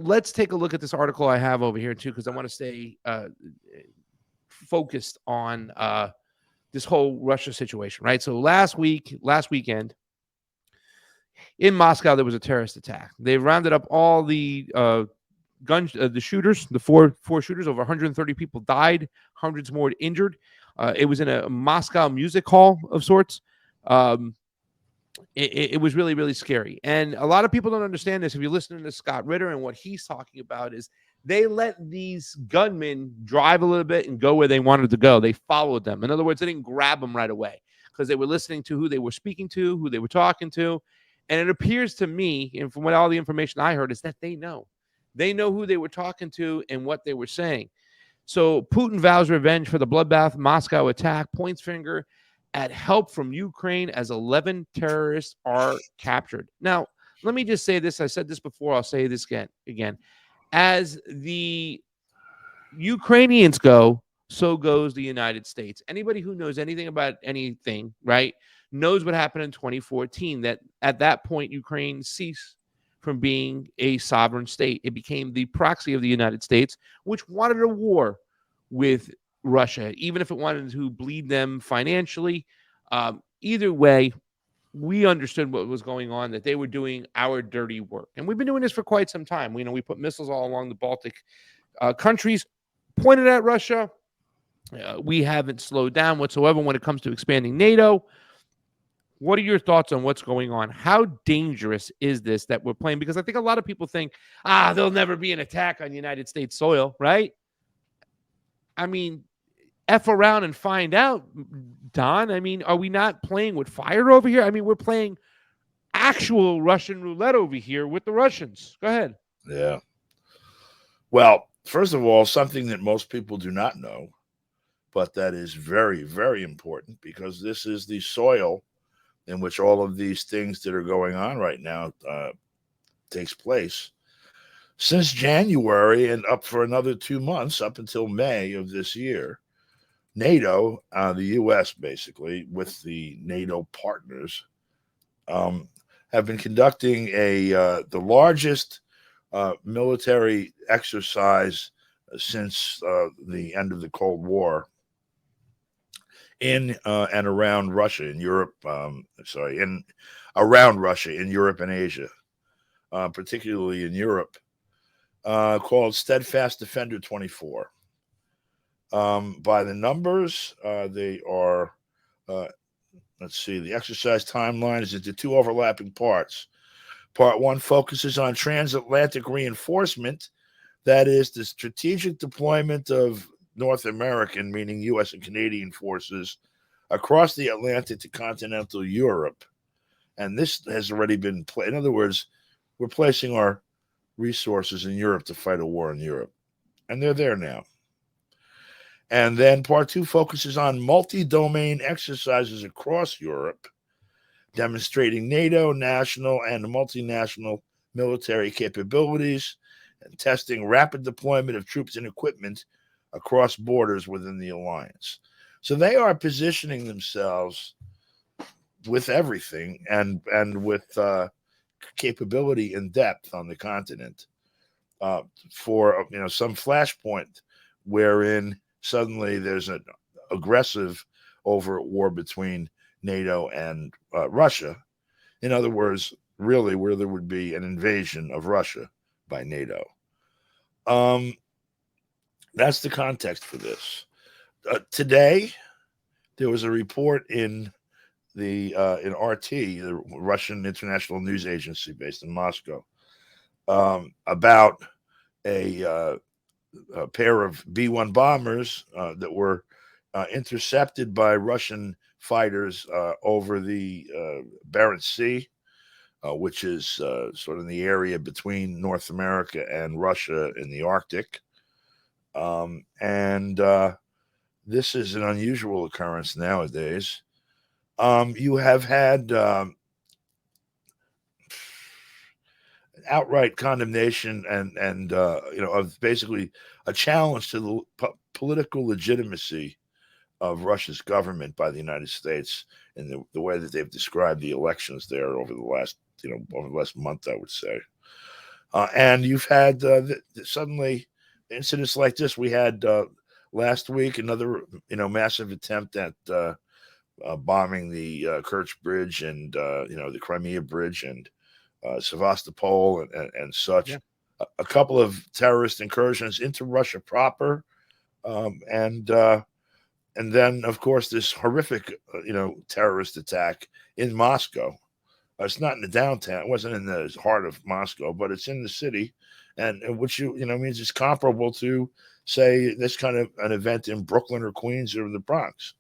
let's take a look at this article I have over here too, because I want to stay focused on this whole Russia situation, right? So last weekend in Moscow, there was a terrorist attack. They rounded up all the the shooters, the four shooters. Over 130 people died, hundreds more injured. It was in a Moscow music hall of sorts. Um, it was really, really scary. And a lot of people don't understand this. If you're listening to Scott Ritter and what he's talking about is they let these gunmen drive a little bit and go where they wanted to go. They followed them. In other words, they didn't grab them right away because they were listening to who they were speaking to, who they were talking to. And it appears to me, and from what all the information I heard, is that they know. They know who they were talking to and what they were saying. So Putin vows revenge for the bloodbath Moscow attack, points finger at help from Ukraine as 11 terrorists are captured. Now, let me just say this. I said this before. I'll say this again. As the Ukrainians go, so goes the United States. Anybody who knows anything about anything, right, knows what happened in 2014, that at that point, Ukraine ceased from being a sovereign state. It became the proxy of the United States, which wanted a war with Russia, even if it wanted to bleed them financially. Either way, we understood what was going on, that they were doing our dirty work. And we've been doing this for quite some time. We put missiles all along the Baltic countries, pointed at Russia. We haven't slowed down whatsoever when it comes to expanding NATO. What are your thoughts on what's going on? How dangerous is this that we're playing? Because I think a lot of people think, there'll never be an attack on United States soil, right? I mean, F around and find out, Don. I mean, are we not playing with fire over here? I mean, we're playing actual Russian roulette over here with the Russians. Go ahead. Yeah. Well, first of all, something that most people do not know, but that is very, very important, because this is the soil in which all of these things that are going on right now takes place. Since January and up for another 2 months, up until May of this year, NATO, the U.S. basically, with the NATO partners, have been conducting the largest military exercise since the end of the Cold War in and around Russia, in Europe. Around Russia, in Europe and Asia, particularly in Europe, called Steadfast Defender 24. By the numbers, they are, let's see, the exercise timeline is into two overlapping parts. Part one focuses on transatlantic reinforcement, that is, the strategic deployment of North American, meaning U.S. and Canadian forces, across the Atlantic to continental Europe. And this has already been played. In other words, we're placing our resources in Europe to fight a war in Europe. And they're there now. And then part two focuses on multi-domain exercises across Europe, demonstrating NATO, national, and multinational military capabilities, and testing rapid deployment of troops and equipment across borders within the alliance. So they are positioning themselves with everything and with capability and depth on the continent for some flashpoint wherein suddenly there's an aggressive overt war between NATO and Russia. In other words, really where there would be an invasion of Russia by NATO. That's the context for this. Today, there was a report in RT, the Russian international news agency based in Moscow, about a pair of B-1 bombers that were intercepted by Russian fighters over the Barents Sea, which is sort of in the area between North America and Russia in the Arctic. And this is an unusual occurrence nowadays. You have had outright condemnation and of basically a challenge to the political legitimacy of Russia's government by the United States in the way that they've described the elections there over the last month, I would say. And you've had suddenly incidents like this. We had last week another massive attempt at bombing the Kerch Bridge and the Crimea Bridge and Sevastopol and such. Yeah. A couple of terrorist incursions into Russia proper, and then of course this horrific terrorist attack in Moscow. It's not in the downtown. It wasn't in the heart of Moscow, but it's in the city, and which means it's comparable to, say, this kind of an event in Brooklyn or Queens or the Bronx.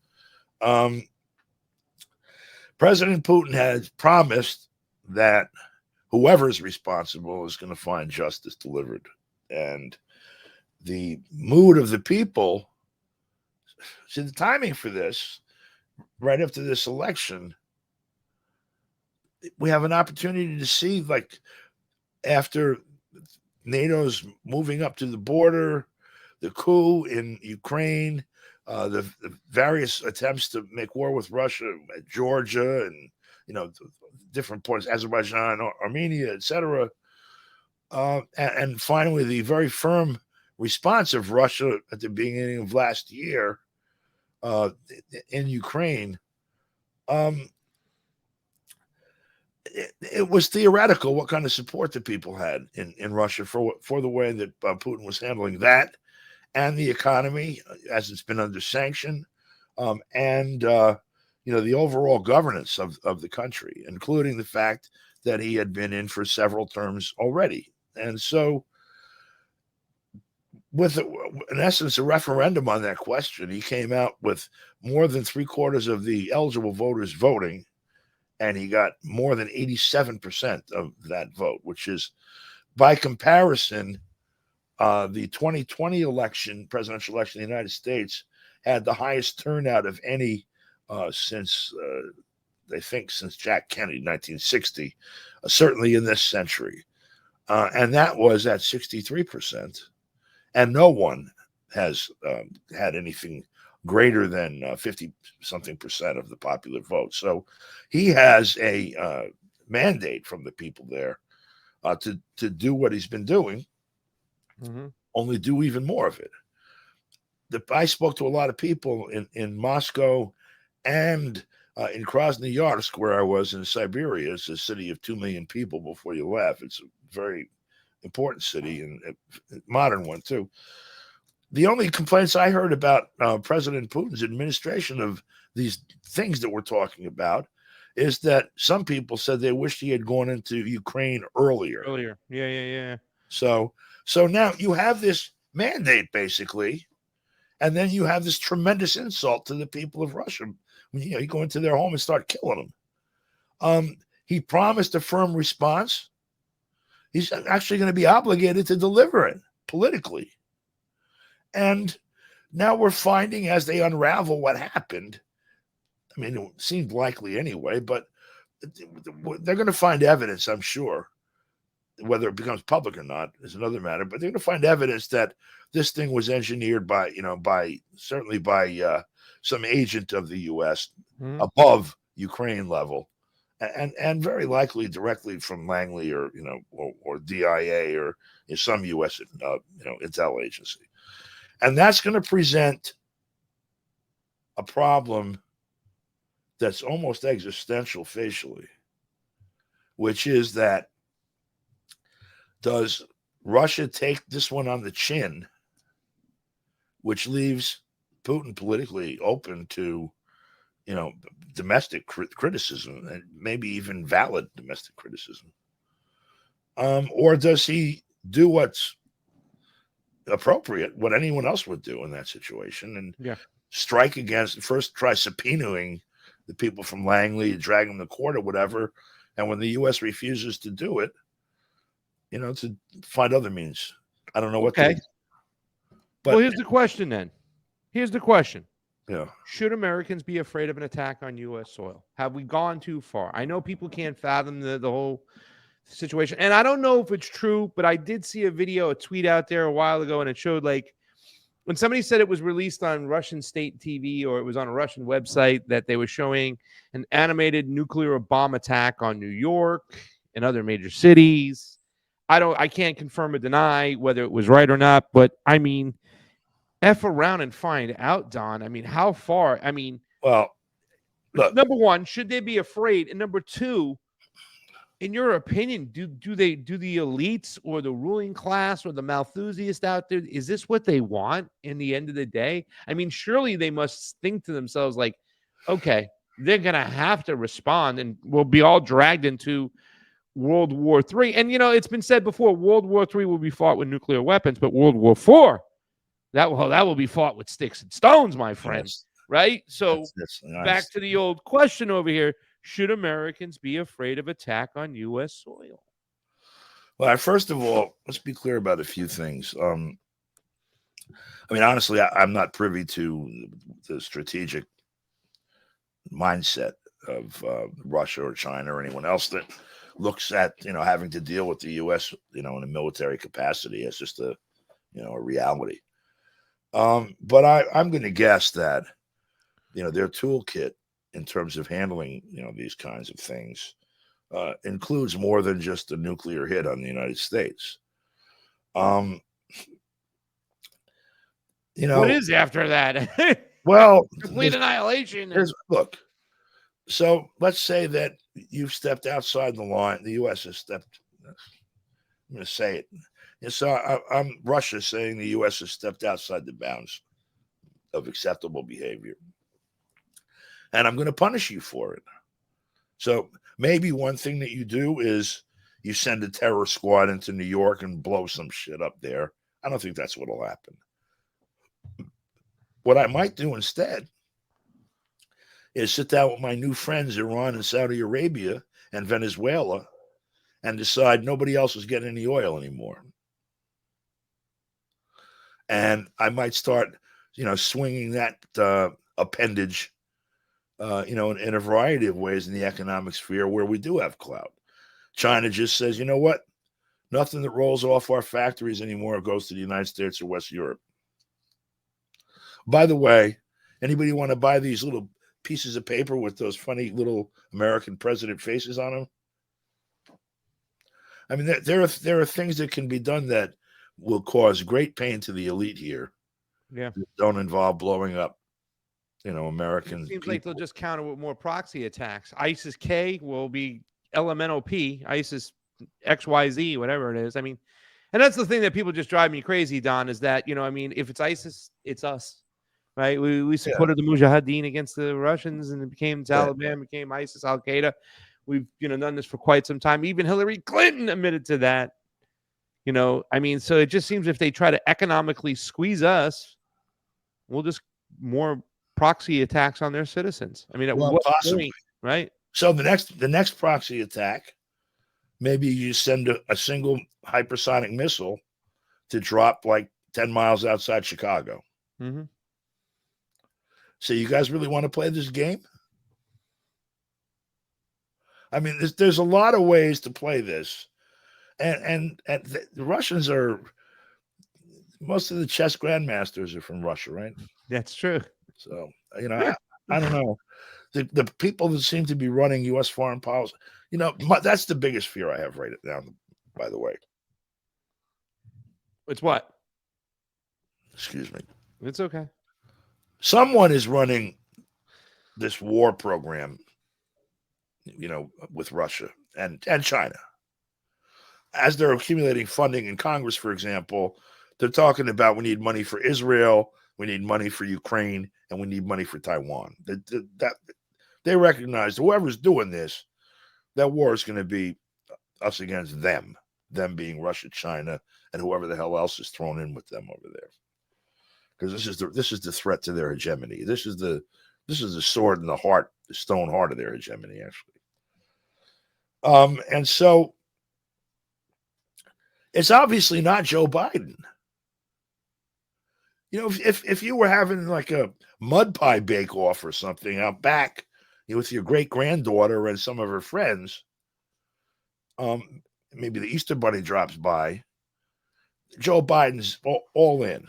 President Putin has promised that whoever is responsible is going to find justice delivered, and the mood of the people. See, the timing for this, right after this election, we have an opportunity to see, like, after NATO's moving up to the border, the coup in Ukraine, the various attempts to make war with Russia, Georgia, and different points, Azerbaijan, Armenia, etc. And finally, the very firm response of Russia at the beginning of last year in Ukraine. It was theoretical what kind of support the people had in Russia for the way that Putin was handling that and the economy as it's been under sanction, and the overall governance of the country, including the fact that he had been in for several terms already. And so, with in essence a referendum on that question, he came out with more than 3/4 of the eligible voters voting. And he got more than 87% of that vote, which is, by comparison, the 2020 presidential election in the United States had the highest turnout of any since Jack Kennedy, 1960, certainly in this century. And that was at 63%. And no one has had anything greater than 50-something percent of the popular vote. So he has a mandate from the people there to do what he's been doing, only do even more of it. I spoke to a lot of people in Moscow and in Krasnoyarsk, where I was in Siberia. It's a city of 2 million people before you left. It's a very important city and a modern one, too. The only complaints I heard about President Putin's administration of these things that we're talking about is that some people said they wished he had gone into Ukraine earlier. Yeah. So now you have this mandate, basically, and then you have this tremendous insult to the people of Russia. You go into their home and start killing them. He promised a firm response. He's actually going to be obligated to deliver it politically. And now we're finding, as they unravel what happened, I mean, it seemed likely anyway, but they're going to find evidence, I'm sure. Whether it becomes public or not is another matter, but they're going to find evidence that this thing was engineered by some agent of the U.S. Above Ukraine level, and very likely directly from Langley or DIA or some U.S. intel agency. And that's going to present a problem that's almost existential facially, which is that, does Russia take this one on the chin, which leaves Putin politically open to, domestic criticism and maybe even valid domestic criticism? Or does he do what's appropriate, what anyone else would do in that situation, and strike against, first try subpoenaing the people from Langley, drag them to court or whatever, and when the U.S. refuses to do it, to find other means. I don't know what to do. Well, here's the question then. Here's the question. Yeah. Should Americans be afraid of an attack on U.S. soil? Have we gone too far? I know people can't fathom the whole situation. And I don't know if it's true, but I did see a tweet out there a while ago, and it showed, like, when somebody said it was released on Russian state TV or it was on a Russian website, that they were showing an animated nuclear bomb attack on New York and other major cities. I can't confirm or deny whether it was right or not, but I mean, F around and find out, Don. I mean, how far? I mean, Well, look, number one, should they be afraid? And number two, in your opinion, do the elites or the ruling class or the Malthusiast out there, is this what they want in the end of the day? I mean, surely they must think to themselves like, okay, they're gonna have to respond, and we'll be all dragged into World War III. And it's been said before, World War III will be fought with nuclear weapons, but World War IV, that will be fought with sticks and stones, my friend. yes, Right? So that's back to the old question over here. Should Americans be afraid of attack on U.S. soil? Well, first of all, let's be clear about a few things. I mean, honestly, I'm not privy to the strategic mindset of Russia or China or anyone else that looks at having to deal with the U.S. in a military capacity as just a reality. But I'm going to guess that their toolkit in terms of handling these kinds of things includes more than just a nuclear hit on the United States. What is after that? Well, complete annihilation. Look, so let's say that you've stepped outside the line. The U.S. has stepped. I'm going to say it. And so I'm Russia saying the U.S. has stepped outside the bounds of acceptable behavior, and I'm going to punish you for it. So maybe one thing that you do is you send a terror squad into New York and blow some shit up there. I don't think that's what will happen. What I might do instead is sit down with my new friends, Iran and Saudi Arabia and Venezuela, and decide nobody else is getting any oil anymore. And I might start, swinging that appendage, in a variety of ways in the economic sphere where we do have clout. China just says, you know what? Nothing that rolls off our factories anymore goes to the United States or West Europe. By the way, anybody want to buy these little pieces of paper with those funny little American president faces on them? I mean, there are things that can be done that will cause great pain to the elite here. Yeah, don't involve blowing up, American. It seems people. like they'll just counter with more proxy attacks. ISIS K will be elemental P, ISIS XYZ, whatever it is. I mean, and that's the thing that people just drive me crazy, Don, is that, if it's ISIS, it's us, right? We supported the Mujahideen against the Russians, and it became Taliban, became ISIS, Al Qaeda. We've, done this for quite some time. Even Hillary Clinton admitted to that. I mean, so it just seems if they try to economically squeeze us, we'll just more proxy attacks on their citizens. I mean, at what point, right? So the next proxy attack, maybe you send a single hypersonic missile to drop like 10 miles outside Chicago. Mm-hmm. So you guys really want to play this game? I mean, there's a lot of ways to play this. And the Russians are, most of the chess grandmasters are from Russia, right? That's true. So, I don't know. The people that seem to be running U.S. foreign policy, that's the biggest fear I have right now, by the way. It's what? Excuse me. It's okay. Someone is running this war program, with Russia and China. As they're accumulating funding in Congress, for example, they're talking about we need money for Israel, we need money for Ukraine, and we need money for Taiwan. They recognize whoever's doing this, that war is going to be us against them being Russia, China, and whoever the hell else is thrown in with them over there. Because this is the threat to their hegemony. This is the sword in the heart, the stone heart of their hegemony, actually. And so it's obviously not Joe Biden. If you were having like a mud pie bake-off or something out back with your great-granddaughter and some of her friends, maybe the Easter Bunny drops by, Joe Biden's all in.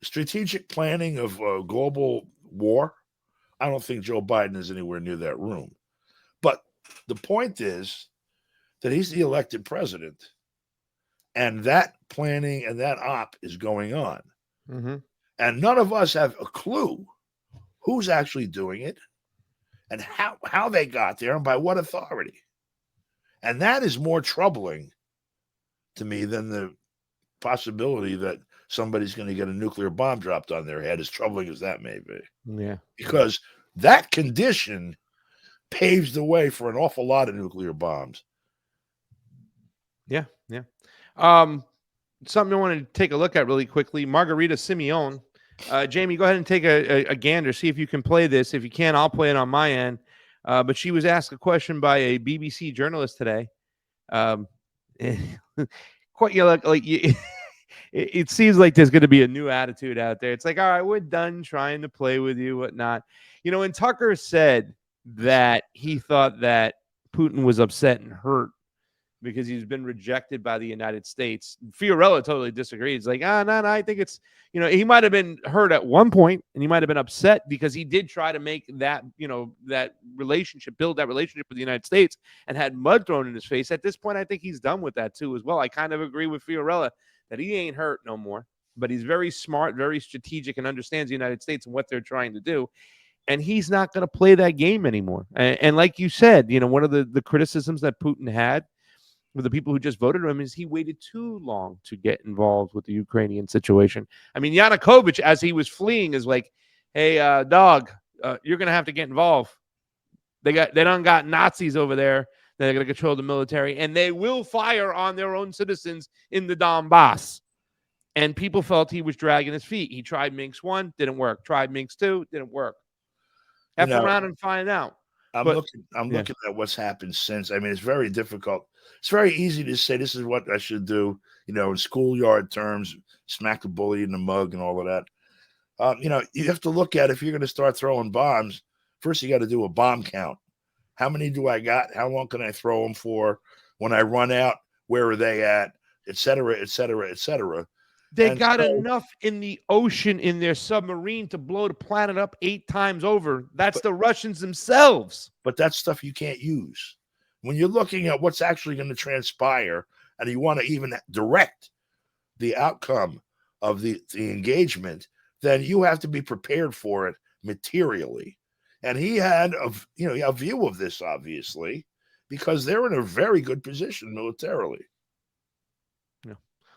Strategic planning of global war, I don't think Joe Biden is anywhere near that room. But the point is that he's the elected president, And that planning and that op is going on. Mm-hmm. And none of us have a clue who's actually doing it and how they got there and by what authority. And that is more troubling to me than the possibility that somebody's going to get a nuclear bomb dropped on their head, as troubling as that may be. Yeah. Because that condition paves the way for an awful lot of nuclear bombs. Yeah. Yeah. Something I wanted to take a look at really quickly. Margarita Simeone. Jamie, go ahead and take a gander. See if you can play this. If you can, I'll play it on my end. But she was asked a question by a BBC journalist today. Quite, it seems like there's going to be a new attitude out there. It's like, all right, we're done trying to play with you, whatnot. And Tucker said that he thought that Putin was upset and hurt because he's been rejected by the United States. Fiorella totally disagrees. Like, no, I think it's, he might have been hurt at one point and he might have been upset because he did try to make that, that relationship, build that relationship with the United States and had mud thrown in his face. At this point, I think he's done with that too as well. I kind of agree with Fiorella that he ain't hurt no more, but he's very smart, very strategic, and understands the United States and what they're trying to do. And he's not going to play that game anymore. And like you said, one of the criticisms that Putin had with the people who just voted him is he waited too long to get involved with the Ukrainian situation. I mean, Yanukovych, as he was fleeing, is like, hey, dog, you're going to have to get involved. They done got Nazis over there that are going to control the military, and they will fire on their own citizens in the Donbass. And people felt he was dragging his feet. He tried Minsk 1, didn't work. Tried Minsk 2, didn't work. F around and find out. I'm looking at what's happened since. I mean, it's very difficult. It's very easy to say this is what I should do, in schoolyard terms, smack the bully in the mug and all of that. You have to look at, if you're going to start throwing bombs, first you got to do a bomb count. How many do I got? How long can I throw them for? When I run out, where are they at? Et cetera, et cetera, et cetera. They got enough in the ocean in their submarine to blow the planet up 8 times over. That's the Russians themselves. But that's stuff you can't use. When you're looking at what's actually going to transpire and you want to even direct the outcome of the engagement, then you have to be prepared for it materially. And he had a view of this, obviously, because they're in a very good position militarily.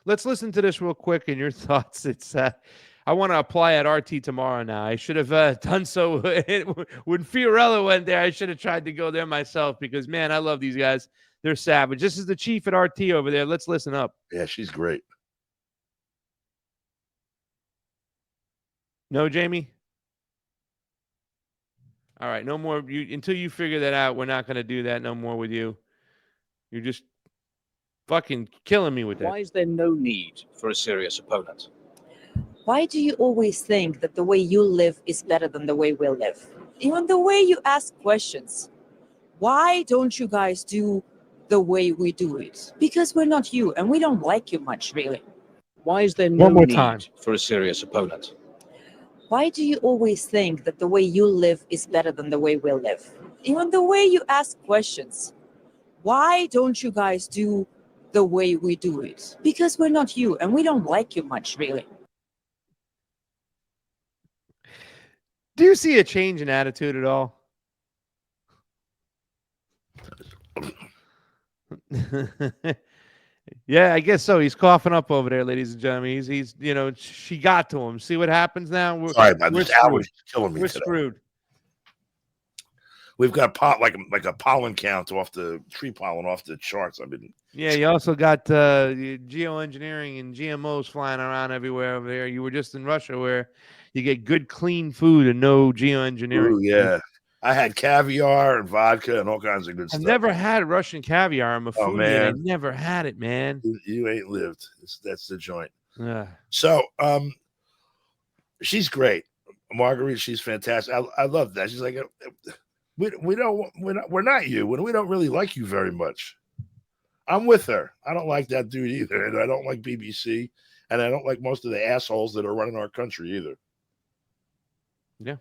Let's listen to this real quick and your thoughts. It's I want to apply at RT tomorrow now. I should have done so when Fiorella went there. I should have tried to go there myself because, man, I love these guys. They're savage. This is the chief at RT over there. Let's listen up. Yeah, she's great. No, Jamie? All right, no more. Until you figure that out, we're not going to do that no more with you. You're just fucking killing me with that. Why is there no need for a serious opponent? Why do you always think that the way you live is better than the way we live? Even the way you ask questions. Why don't you guys do the way we do it? Because we're not you and we don't like you much, really. Why is there no One more need time. for a serious opponent? Why do you always think that the way you live is better than the way we live? Even the way you ask questions. Why don't you guys do the way we do it? Because we're not you and we don't like you much, really. Do you see a change in attitude at all? Yeah, I guess so. He's coughing up over there, ladies and gentlemen. He's she got to him. See what happens now? Sorry about this. Allergies killing me We're today. screwed. We've got like a pollen count off the tree pollen off the charts. Yeah, you also got geoengineering and GMOs flying around everywhere over there. You were just in Russia where you get good, clean food and no geoengineering. Ooh, yeah. I had caviar and vodka and all kinds of good stuff. I've never had Russian caviar. I'm a foodie, man. and I never had it, man. You ain't lived. That's the joint. Yeah. So, she's great, Marguerite. She's fantastic. I love that. She's like, we're not you, and we don't really like you very much. I'm with her. I don't like that dude either, and I don't like BBC, and I don't like most of the assholes that are running our country either. Yeah.